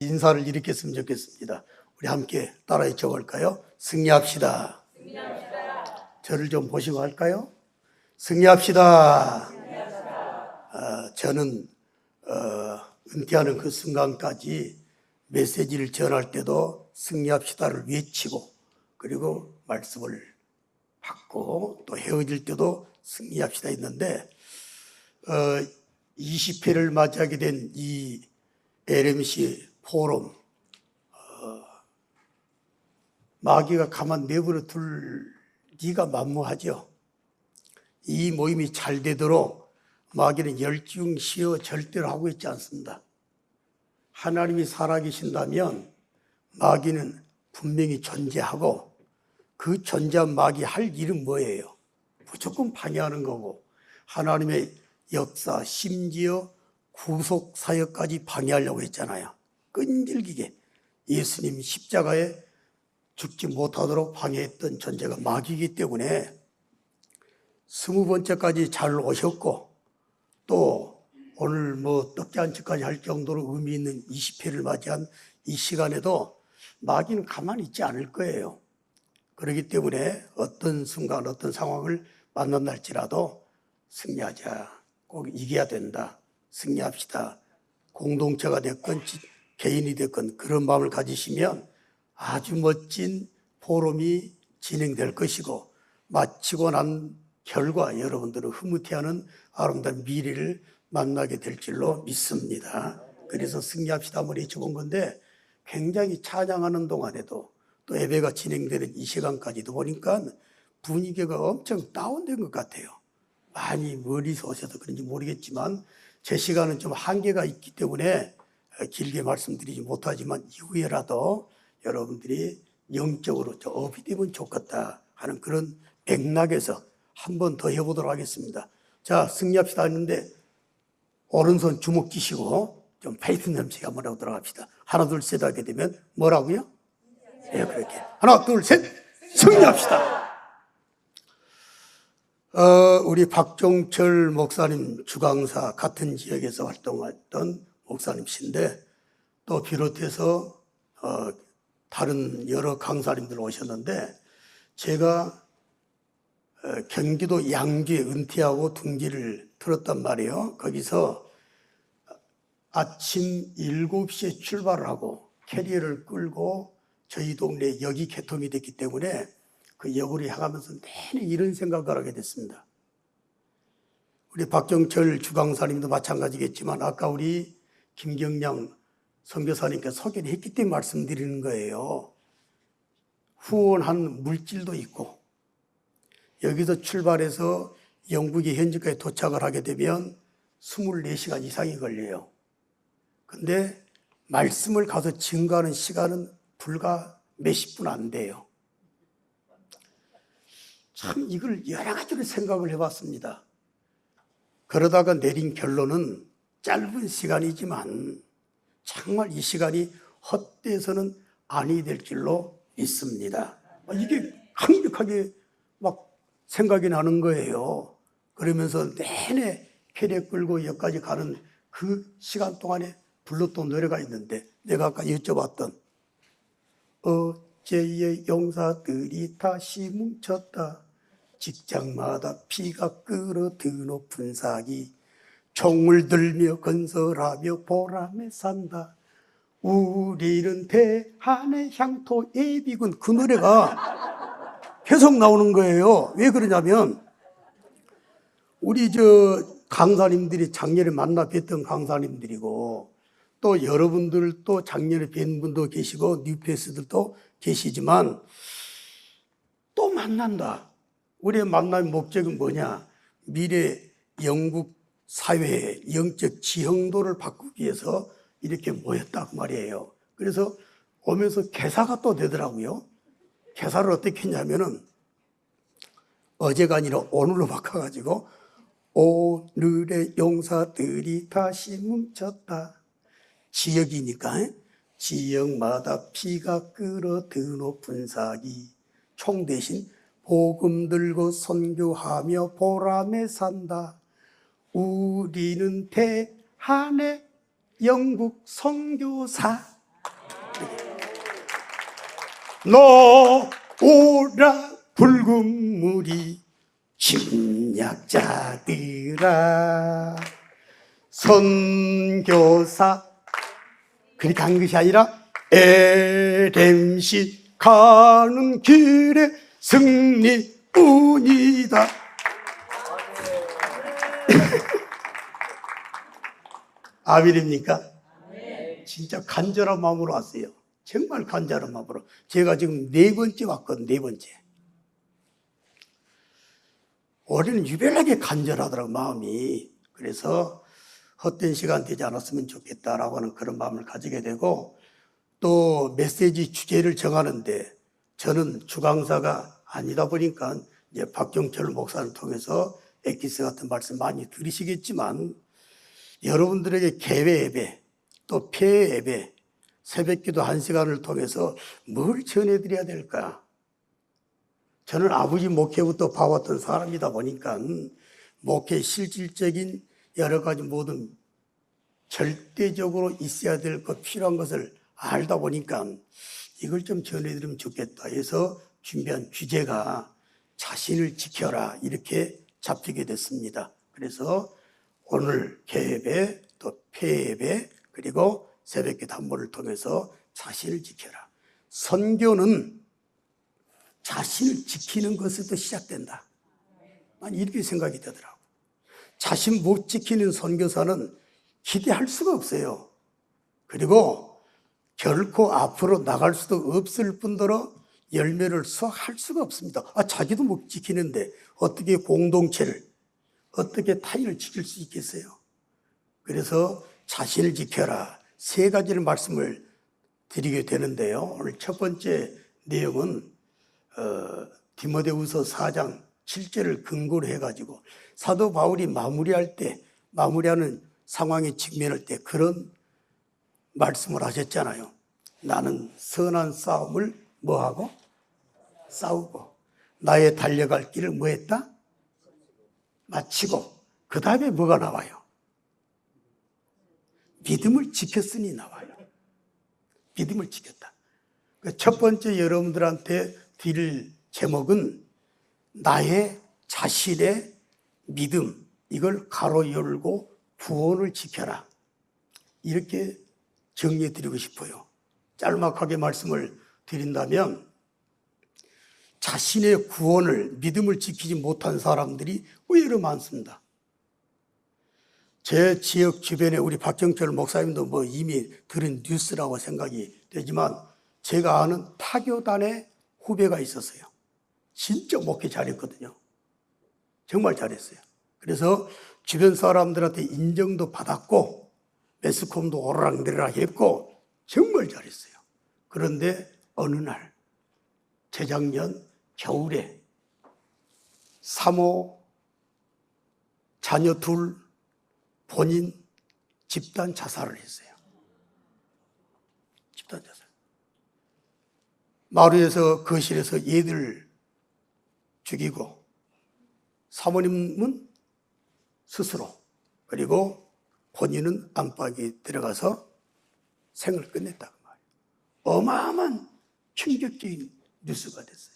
인사를 이렇게 했으면 좋겠습니다. 우리 함께 따라 외쳐볼까요? 승리합시다. 승리합시다. 저를 좀 보시고 할까요? 승리합시다. 승리합시다. 저는 은퇴하는 그 순간까지 메시지를 전할 때도 승리합시다를 외치고, 그리고 말씀을 받고, 또 헤어질 때도 승리합시다 했는데 20회를 맞이하게 된 이 LMC 포럼, 마귀가 가만 내버려 둘기가 만무하죠. 이 모임이 잘 되도록 마귀는 열중시어 절대로 하고 있지 않습니다. 하나님이 살아계신다면 마귀는 분명히 존재하고, 그 존재한 마귀 할 일은 뭐예요? 무조건 방해하는 거고, 하나님의 역사, 심지어 구속 사역까지 방해하려고 했잖아요. 끈질기게 예수님 십자가에 죽지 못하도록 방해했던 존재가 마귀이기 때문에 20번째까지 잘 오셨고, 또 오늘 떡지 안치까지 할 정도로 의미 있는 20회를 맞이한 이 시간에도 마귀는 가만히 있지 않을 거예요. 그렇기 때문에 어떤 순간, 어떤 상황을 만난날지라도 승리하자, 꼭 이겨야 된다, 승리합시다, 공동체가 됐건 개인이 됐건 그런 마음을 가지시면 아주 멋진 포럼이 진행될 것이고, 마치고 난 결과 여러분들은 흐뭇해하는 아름다운 미래를 만나게 될 줄로 믿습니다. 그래서 승리합시다 한번 외쳐본 건데, 굉장히 찬양하는 동안에도 또 예배가 진행되는 이 시간까지도 보니까 분위기가 엄청 다운된 것 같아요. 많이 멀리서 오셔서 그런지 모르겠지만 제 시간은 좀 한계가 있기 때문에 길게 말씀드리지 못하지만 이후에라도 여러분들이 영적으로 업이 되면 좋겠다 하는 그런 맥락에서 한 번 더 해보도록 하겠습니다. 자, 승리합시다 했는데 오른손 주먹 쥐시고 좀 페이스 넘치게 한번 하도록 합시다. 하나 둘 셋 하게 되면 뭐라고요? 네, 그렇게 하나 둘 셋 승리합시다. 우리 박종철 목사님 주강사, 같은 지역에서 활동했던 목사님이신데, 또 비롯해서 다른 여러 강사님들 오셨는데, 제가 경기도 양주에 은퇴하고 둥지를 틀었단 말이에요. 거기서 아침 7시에 출발을 하고 캐리어를 끌고 저희 동네에 역이 개통이 됐기 때문에 그 역으로 향하면서 내내 이런 생각을 하게 됐습니다. 우리 박정철 주강사님도 마찬가지겠지만 아까 우리 김경량 선교사님께 소개를 했기 때문에 말씀드리는 거예요. 후원한 물질도 있고, 여기서 출발해서 영국의 현지까지 도착을 하게 되면 24시간 이상이 걸려요. 근데 말씀을 가서 증거하는 시간은 불과 몇십 분 안 돼요. 참 이걸 여러 가지로 생각을 해봤습니다. 그러다가 내린 결론은 짧은 시간이지만 정말 이 시간이 헛되어서는 아니 될 줄로 믿습니다. 이게 강력하게 막 생각이 나는 거예요. 그러면서 내내 캐리어 끌고 여기까지 가는 그 시간 동안에 불렀던 노래가 있는데, 내가 아까 여쭤봤던 어제의 용사들이 다시 뭉쳤다, 직장마다 피가 끓어 드높은 사기, 총을 들며 건설하며 보람에 산다, 우리는 대한의 향토 예비군. 그 노래가 계속 나오는 거예요. 왜 그러냐면 우리 강사님들이 작년에 만나 뵀던 강사님들이고, 또 여러분들 또 작년에 뵌 분도 계시고 뉴페이스들도 계시지만 또 만난다. 우리의 만남의 목적은 뭐냐? 미래 영국 사회의 영적 지형도를 바꾸기 위해서 이렇게 모였다 그 말이에요. 그래서 오면서 개사가 또 되더라고요. 개사를 어떻게 했냐면은 어제가 아니라 오늘로 바꿔가지고, 오늘의 용사들이 다시 뭉쳤다. 지역이니까 지역마다 피가 끓어 드높은 사기, 총 대신 복음 들고 선교하며 보람에 산다, 우리는 대한의 영국 선교사. 놓으라 붉은 물이 침략자들아. 선교사 그렇게 한 것이 아니라 LMC 가는 길에 승리뿐이다. 아멘입니까? 진짜 간절한 마음으로 왔어요. 정말 간절한 마음으로. 제가 지금 4번째 왔거든, 4번째. 올해는 유별나게 간절하더라고, 마음이. 그래서 헛된 시간 되지 않았으면 좋겠다라고 하는 그런 마음을 가지게 되고, 또 메시지 주제를 정하는데 저는 주강사가 아니다 보니까 이제 박경철 목사를 통해서 엑기스 같은 말씀 많이 들으시겠지만, 여러분들에게 개회 예배, 또 폐회 예배, 새벽기도 1시간을 통해서 뭘 전해드려야 될까? 저는 아버지 목회부터 봐왔던 사람이다 보니까 목회 실질적인 여러 가지 모든 절대적으로 있어야 될 것, 필요한 것을 알다 보니까 이걸 좀 전해드리면 좋겠다 해서 준비한 주제가 자신을 지켜라, 이렇게 잡히게 됐습니다. 그래서 오늘 개회배, 또 폐회배, 그리고 새벽기도 한 번을 통해서 자신을 지켜라. 선교는 자신을 지키는 것에서 시작된다. 난 이렇게 생각이 되더라고. 자신 못 지키는 선교사는 기대할 수가 없어요. 그리고 결코 앞으로 나갈 수도 없을 뿐더러 열매를 수확할 수가 없습니다. 자기도 못 지키는데 어떻게 공동체를, 어떻게 타인을 지킬 수 있겠어요? 그래서 자신을 지켜라, 3가지를 말씀을 드리게 되는데요. 오늘 첫 번째 내용은 디모데후서 4장 7절을 근거로 해가지고 사도 바울이 마무리하는 상황에 직면할 때 그런 말씀을 하셨잖아요. 나는 선한 싸움을 뭐하고? 싸우고 나의 달려갈 길을 뭐했다? 마치고 그 다음에 뭐가 나와요? 믿음을 지켰으니 나와요. 믿음을 지켰다. 첫 번째 여러분들한테 드릴 제목은 나의 자신의 믿음, 이걸 가로 열고 구원을 지켜라, 이렇게 정리해 드리고 싶어요. 짤막하게 말씀을 드린다면 자신의 구원을, 믿음을 지키지 못한 사람들이 의외로 많습니다. 제 지역 주변에 우리 박경철 목사님도 뭐 이미 들은 뉴스라고 생각이 되지만 제가 아는 타교단의 후배가 있었어요. 진짜 목회 잘했거든요. 정말 잘했어요. 그래서 주변 사람들한테 인정도 받았고 매스컴도 오르락내리락 했고 정말 잘했어요. 그런데 어느 날 재작년 겨울에 사모, 자녀 둘, 본인 집단 자살을 했어요. 집단 자살. 마루에서, 거실에서 얘들 죽이고 사모님은 스스로, 그리고 본인은 안방에 들어가서 생을 끝냈다고 말이에요. 어마어마한 충격적인 뉴스가 됐어요.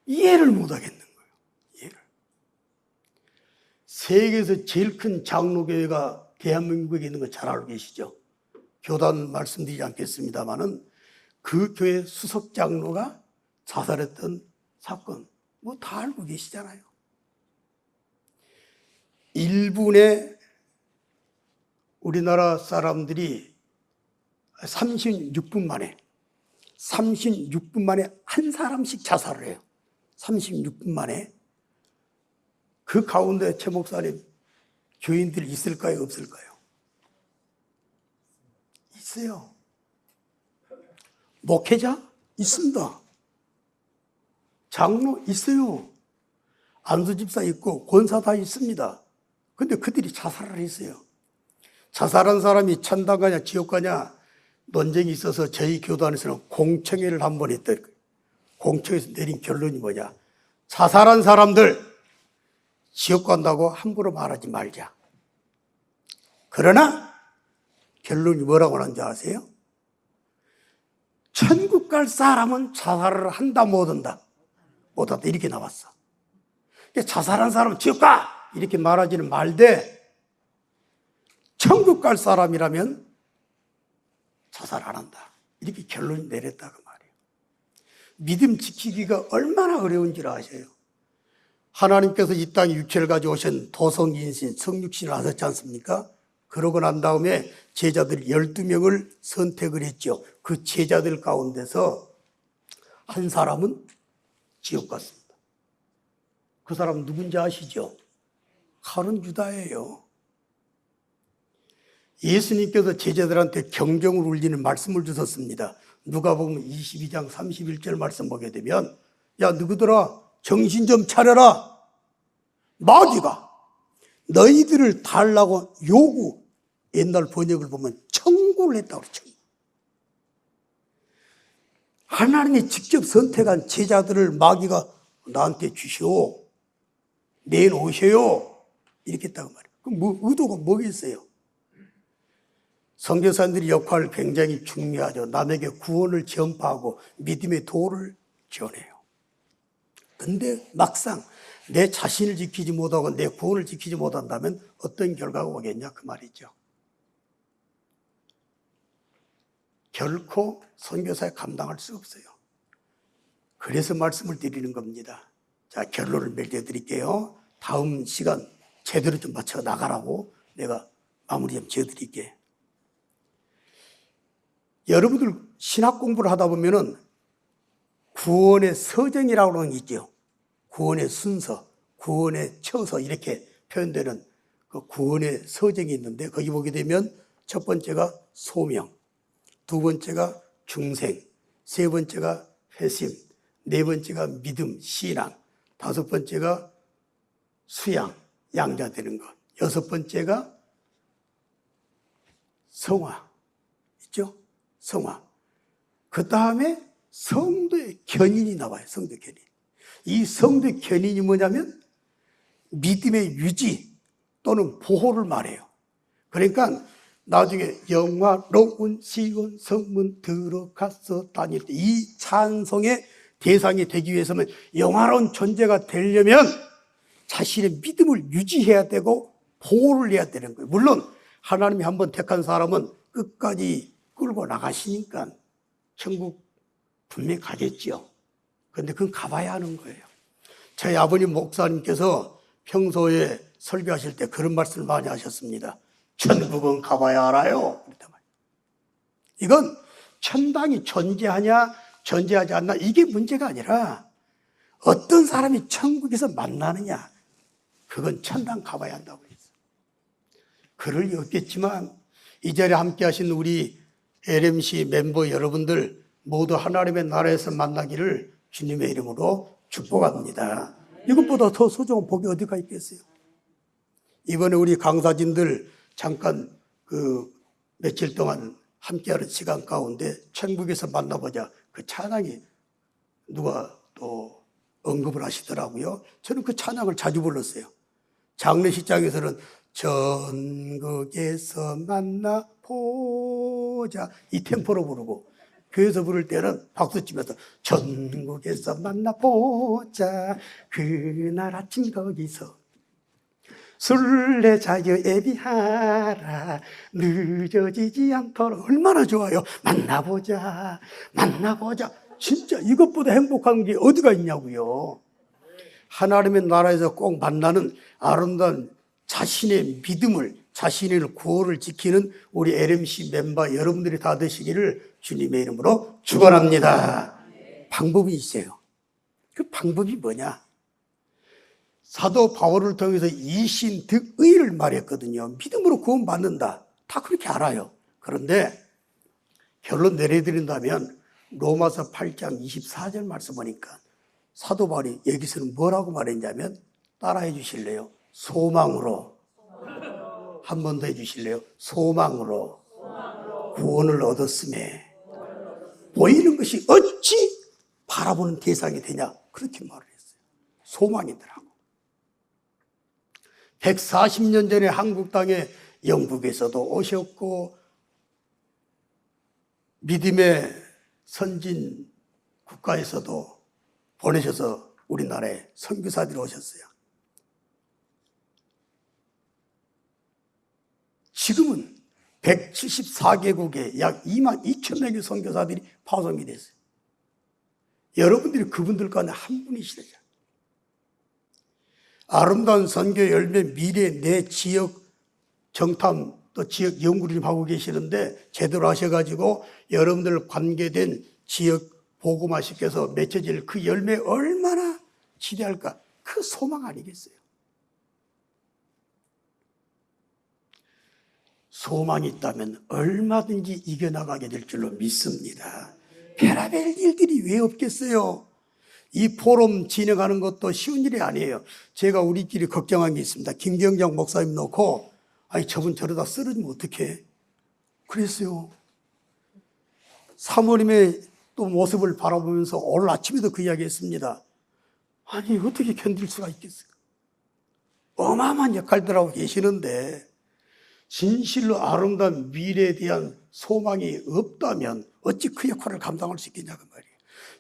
이해를 못하겠는 거예요. 이해를. 세계에서 제일 큰 장로교회가 대한민국에 있는 거 잘 알고 계시죠? 교단 말씀드리지 않겠습니다만은 그 교회 수석 장로가 자살했던 사건 뭐 다 알고 계시잖아요. 1분에 우리나라 사람들이 36분 만에 한 사람씩 자살을 해요. 36분 만에. 그 가운데 최 목사님, 교인들이 있을까요, 없을까요? 있어요. 목회자? 있습니다. 장로? 있어요. 안수집사 있고 권사 다 있습니다. 근데 그들이 자살을 했어요. 자살한 사람이 천당 가냐 지옥 가냐 논쟁이 있어서 저희 교단에서는 공청회를 한 번 했더니 공청회에서 내린 결론이 뭐냐? 자살한 사람들 지옥 간다고 함부로 말하지 말자. 그러나 결론이 뭐라고 하는지 아세요? 천국 갈 사람은 자살을 한다 못한다? 못한다 이렇게 나왔어. 자살한 사람은 지옥 가! 이렇게 말하지는 말되 천국 갈 사람이라면 자살 안 한다 이렇게 결론이 내렸다 그 말이에요. 믿음 지키기가 얼마나 어려운지를 아셔요. 하나님께서 이 땅에 육체를 가져오신 도성인신 성육신을 하셨지 않습니까? 그러고 난 다음에 제자들 12명을 선택을 했죠. 그 제자들 가운데서 한 사람은 지옥 갔습니다. 그 사람은 누군지 아시죠? 가룟 유다예요. 예수님께서 제자들한테 경종을 울리는 말씀을 주셨습니다. 누가복음 22장 31절 말씀 보게 되면 야 누구더라 정신 좀 차려라. 마귀가 너희들을 달라고 요구, 옛날 번역을 보면 청구를 했다고 그러죠. 하나님이 직접 선택한 제자들을 마귀가 나한테 주시오, 내놓으셔요 이렇게 했다고 말이에요. 그럼 의도가 뭐겠어요? 선교사님들의 역할 굉장히 중요하죠. 남에게 구원을 전파하고 믿음의 도를 전해요. 근데 막상 내 자신을 지키지 못하고 내 구원을 지키지 못한다면 어떤 결과가 오겠냐 그 말이죠. 결코 선교사에 감당할 수 없어요. 그래서 말씀을 드리는 겁니다. 자, 결론을 맺어드릴게요. 다음 시간 제대로 좀 맞춰 나가라고 내가 마무리 좀 지어드릴게요. 여러분들 신학 공부를 하다 보면은 구원의 서정이라고 하는 게 있죠. 구원의 순서, 구원의 처서 이렇게 표현되는 그 구원의 서정이 있는데 거기 보게 되면 첫 번째가 소명, 두 번째가 중생, 세 번째가 회심, 네 번째가 믿음, 신앙, 다섯 번째가 수양, 양자되는 것, 여섯 번째가 성화 있죠? 성화. 그 다음에 성도의 견인이 나와요. 성도의 견인. 이 성도의 견인이 뭐냐면 믿음의 유지 또는 보호를 말해요. 그러니까 나중에 영화로운 시온 성문 들어가서 다닐 때 이 찬송의 대상이 되기 위해서는 영화로운 존재가 되려면 자신의 믿음을 유지해야 되고 보호를 해야 되는 거예요. 물론 하나님이 한번 택한 사람은 끝까지 끌고 나가시니까 천국 분명히 가겠죠. 그런데 그건 가봐야 하는 거예요. 저희 아버님 목사님께서 평소에 설교하실 때 그런 말씀을 많이 하셨습니다. 천국은 가봐야 알아요. 이건 천당이 존재하냐 존재하지 않나 이게 문제가 아니라 어떤 사람이 천국에서 만나느냐 그건 천당 가봐야 한다고 그랬어요. 그럴 리 없겠지만 이 자리에 함께 하신 우리 LMC 멤버 여러분들 모두 하나님의 나라에서 만나기를 주님의 이름으로 축복합니다. 이것보다 더 소중한 복이 어디가 있겠어요? 이번에 우리 강사진들 잠깐 며칠 동안 함께하는 시간 가운데 천국에서 만나보자 그 찬양이 누가 또 언급을 하시더라고요. 저는 그 찬양을 자주 불렀어요. 장례식장에서는 전국에서 만나보자 이 템포로 부르고 교회에서 부를 때는 박수 치면서 전국에서 만나보자 그날 아침 거기서 순례자여 예비하라 늦어지지 않도록 얼마나 좋아요. 만나보자 만나보자 진짜 이것보다 행복한 게 어디가 있냐고요. 하나님의 나라에서 꼭 만나는 아름다운 자신의 믿음을 자신의 구호를 지키는 우리 LMC 멤버 여러분들이 다 되시기를 주님의 이름으로 축원합니다. 방법이 있어요. 그 방법이 뭐냐? 사도 바울을 통해서 이신득의를 말했거든요. 믿음으로 구원받는다. 다 그렇게 알아요. 그런데 결론 내려드린다면 로마서 8장 24절 말씀 보니까 사도 바울이 여기서는 뭐라고 말했냐면 따라해 주실래요? 소망으로. 한 번 더 해주실래요? 소망으로 구원을 얻었음에 보이는 것이 어찌 바라보는 대상이 되냐 그렇게 말을 했어요. 소망이더라고. 140년 전에 한국 땅에 영국에서도 오셨고 믿음의 선진 국가에서도 보내셔서 우리나라에 선교사들이 오셨어요. 지금은 174개국에 약 2만 2천 명의 선교사들이 파송이 됐어요. 여러분들이 그분들 가운데 한 분이시죠. 아름다운 선교 열매 미래 내 지역 정탐 또 지역 연구를 좀 하고 계시는데 제대로 하셔가지고 여러분들 관계된 지역 복음화시켜서 맺혀질 그 열매 얼마나 기대할까? 그 소망 아니겠어요? 소망이 있다면 얼마든지 이겨나가게 될 줄로 믿습니다. 별의별 일들이 왜 없겠어요? 이 포럼 진행하는 것도 쉬운 일이 아니에요. 제가 우리끼리 걱정한 게 있습니다. 김경장 목사님 놓고 아니 저분 저러다 쓰러지면 어떡해? 그랬어요. 사모님의 또 모습을 바라보면서 오늘 아침에도 그 이야기 했습니다. 아니 어떻게 견딜 수가 있겠어요? 어마어마한 역할들 하고 계시는데 진실로 아름다운 미래에 대한 소망이 없다면 어찌 그 역할을 감당할 수 있겠냐고 말이에요.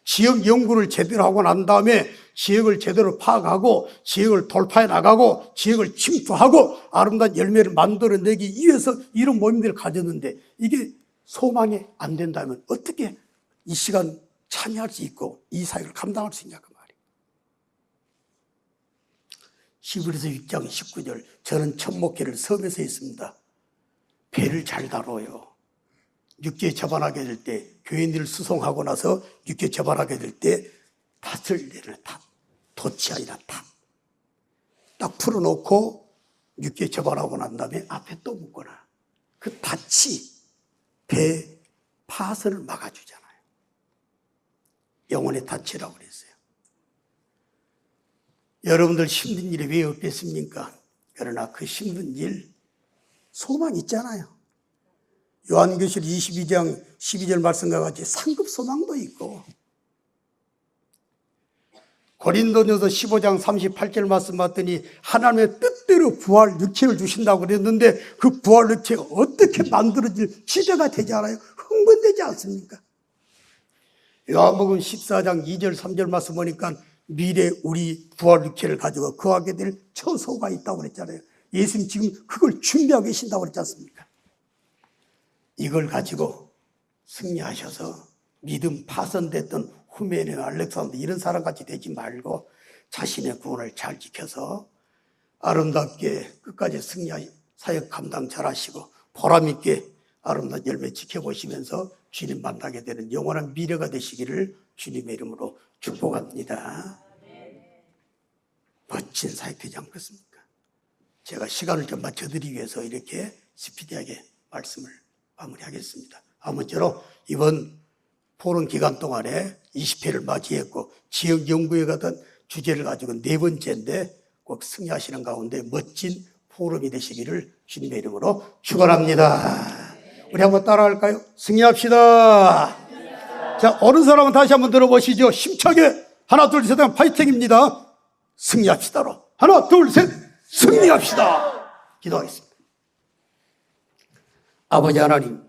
지역 연구를 제대로 하고 난 다음에 지역을 제대로 파악하고 지역을 돌파해 나가고 지역을 침투하고 아름다운 열매를 만들어내기 위해서 이런 모임들을 가졌는데 이게 소망이 안 된다면 어떻게 이 시간 참여할 수 있고 이 사역을 감당할 수 있냐고 말이에요. 히브리서 6장 19절 저는 첫 목회를 섬에서 했습니다. 배를 잘 다뤄요. 육지에 접안하게 될 때 교인들을 수송하고 나서 육지에 접안하게 될 때 탓을 내는 탓, 돛이 아니라 탓. 딱 풀어놓고 육지에 접안하고 난 다음에 앞에 또 묶거나 그 탓이 배 파선을 막아주잖아요. 영혼의 탓이라고 그랬어요. 여러분들 힘든 일이 왜 없겠습니까? 그러나 그 힘든 일 소망 있잖아요. 요한계시록 22장 12절 말씀과 같이 상급 소망도 있고 고린도전서 15장 38절 말씀 봤더니 하나님의 뜻대로 부활 육체를 주신다고 그랬는데 그 부활 육체가 어떻게 만들어질 기대가 되지 않아요? 흥분되지 않습니까? 요한복음 14장 2절 3절 말씀 보니까 미래 우리 부활 육체를 가지고 거하게 될 처소가 있다고 그랬잖아요. 예수님 지금 그걸 준비하고 계신다고 그랬지 않습니까? 이걸 가지고 승리하셔서 믿음 파손됐던 후메네와 알렉산더 이런 사람같이 되지 말고 자신의 구원을 잘 지켜서 아름답게 끝까지 승리하시 사역 감당 잘하시고 보람있게 아름다운 열매 지켜보시면서 주님 만나게 되는 영원한 미래가 되시기를 주님의 이름으로 축복합니다. 멋진 사역 되지 않겠습니까? 제가 시간을 좀 맞춰드리기 위해서 이렇게 스피디하게 말씀을 마무리하겠습니다. 아무쪼록 이번 포럼 기간 동안에 20회를 맞이했고 지역 연구에 가던 주제를 가지고 네 번째인데 꼭 승리하시는 가운데 멋진 포럼이 되시기를 주님의 이름으로 축원합니다. 우리 한번 따라할까요? 승리합시다. 자, 어느 사람은 다시 한번 들어보시죠. 힘차게 하나 둘 셋 하면 파이팅입니다. 승리합시다로 하나 둘 셋 승리합시다. 기도하겠습니다. 아버지 하나님,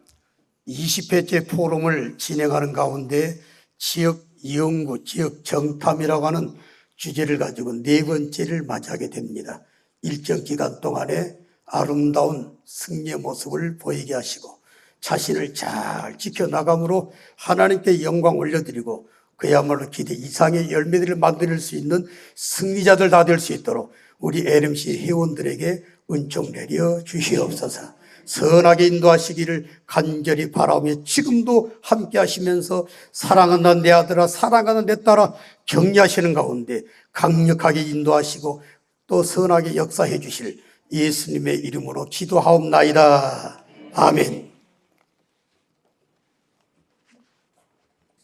20회째 포럼을 진행하는 가운데 지역 연구, 지역 정탐이라고 하는 주제를 가지고 네 번째를 맞이하게 됩니다. 일정 기간 동안에 아름다운 승리의 모습을 보이게 하시고 자신을 잘 지켜나감으로 하나님께 영광 올려드리고 그야말로 기대 이상의 열매들을 만들 수 있는 승리자들 다 될 수 있도록 우리 LMC 회원들에게 은총 내려 주시옵소서. 선하게 인도하시기를 간절히 바라오며 지금도 함께 하시면서 사랑한다 내 아들아 사랑하는 내 딸아 격려하시는 가운데 강력하게 인도하시고 또 선하게 역사해 주실 예수님의 이름으로 기도하옵나이다. 아멘.